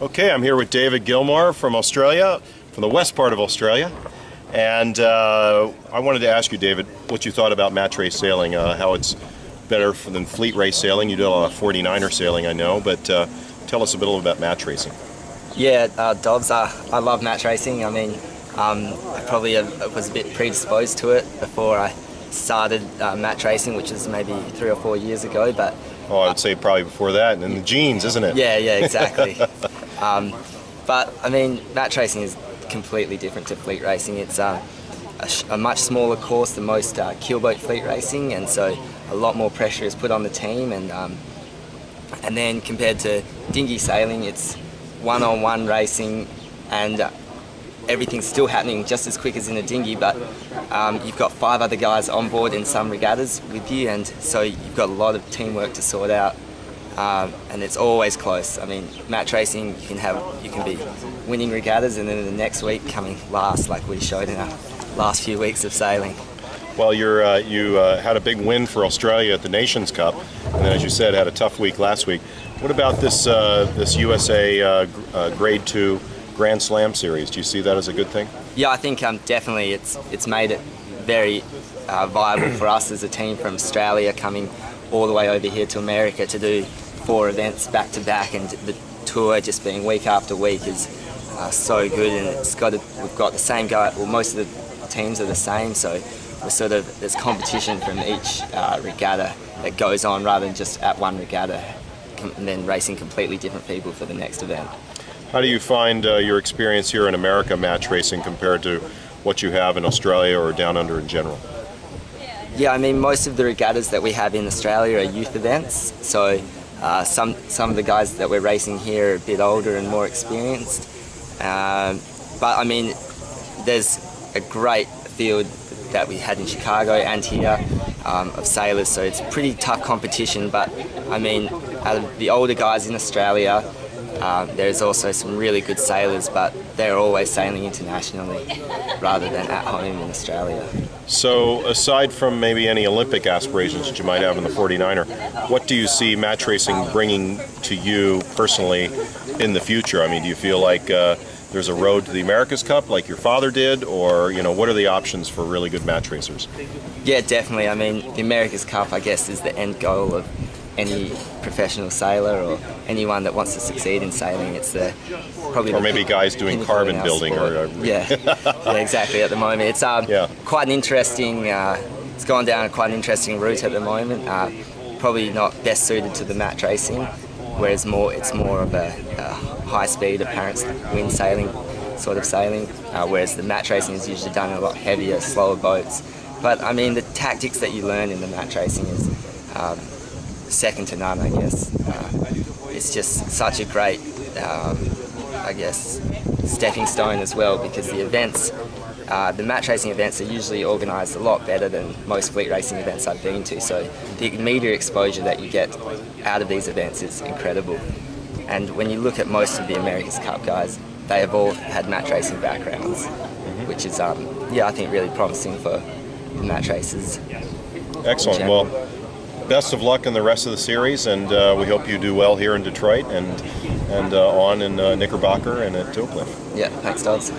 Okay, I'm here with David Gilmour from Australia, from the west part of Australia. And I wanted to ask you, David, what you thought about match race sailing, how it's better than fleet race sailing. You do a lot of 49er sailing, I know, but tell us a bit about match racing. Yeah, Dobbs, I love match racing. I mean, I probably was a bit predisposed to it before I started match racing, which is maybe 3 or 4 years ago. But I would say probably before that, and in the genes, isn't it? Yeah, exactly. But I mean, match racing is completely different to fleet racing. It's a much smaller course than most keelboat fleet racing, and so a lot more pressure is put on the team. And then compared to dinghy sailing, it's one-on-one racing, and everything's still happening just as quick as in a dinghy, but you've got 5 other guys on board in some regattas with you, and so you've got a lot of teamwork to sort out, and it's always close. I mean, match racing, you can be winning regattas and then the next week coming last, like we showed in our last few weeks of sailing. Well, you had a big win for Australia at the Nations Cup, and then, as you said, had a tough week last week. What about this USA Grade 2 Grand Slam series? Do you see that as a good thing? Yeah, I think definitely it's made it very viable for us as a team from Australia coming all the way over here to America to do 4 events back to back, and the tour just being week after week is so good, and we've got the same guy. Well, most of the teams are the same, so there's competition from each regatta that goes on rather than just at one regatta and then racing completely different people for the next event. How do you find your experience here in America match racing compared to what you have in Australia or down under in general? Yeah, I mean, most of the regattas that we have in Australia are youth events, so some of the guys that we're racing here are a bit older and more experienced. But I mean, there's a great field that we had in Chicago and here of sailors, so it's pretty tough competition. But I mean, out of the older guys in Australia, there's also some really good sailors, but they're always sailing internationally rather than at home in Australia. So aside from maybe any Olympic aspirations that you might have in the 49er, what do you see match racing bringing to you personally in the future? I mean, do you feel like there's a road to the America's Cup like your father did, or what are the options for really good match racers? Yeah, definitely. I mean, the America's Cup, I guess, is the end goal of any professional sailor or anyone that wants to succeed in sailing. It's probably or maybe guys doing carbon building or yeah, exactly. At the moment, it's quite an interesting. It's gone down quite an interesting route at the moment. Probably not best suited to the match racing, whereas it's more of a high speed, apparent wind sailing sort of sailing. Whereas the match racing is usually done in a lot heavier, slower boats. But I mean, the tactics that you learn in the match racing is second to none, I guess. It's just such a great, I guess, stepping stone as well, because the events, the match racing events are usually organised a lot better than most fleet racing events I've been to, so the media exposure that you get out of these events is incredible. And when you look at most of the America's Cup guys, they have all had match racing backgrounds, which is, yeah, I think really promising for the match racers. Excellent. Well, best of luck in the rest of the series, and we hope you do well here in Detroit and on in Knickerbocker and at Toecliff. Yeah, thanks, Dodds.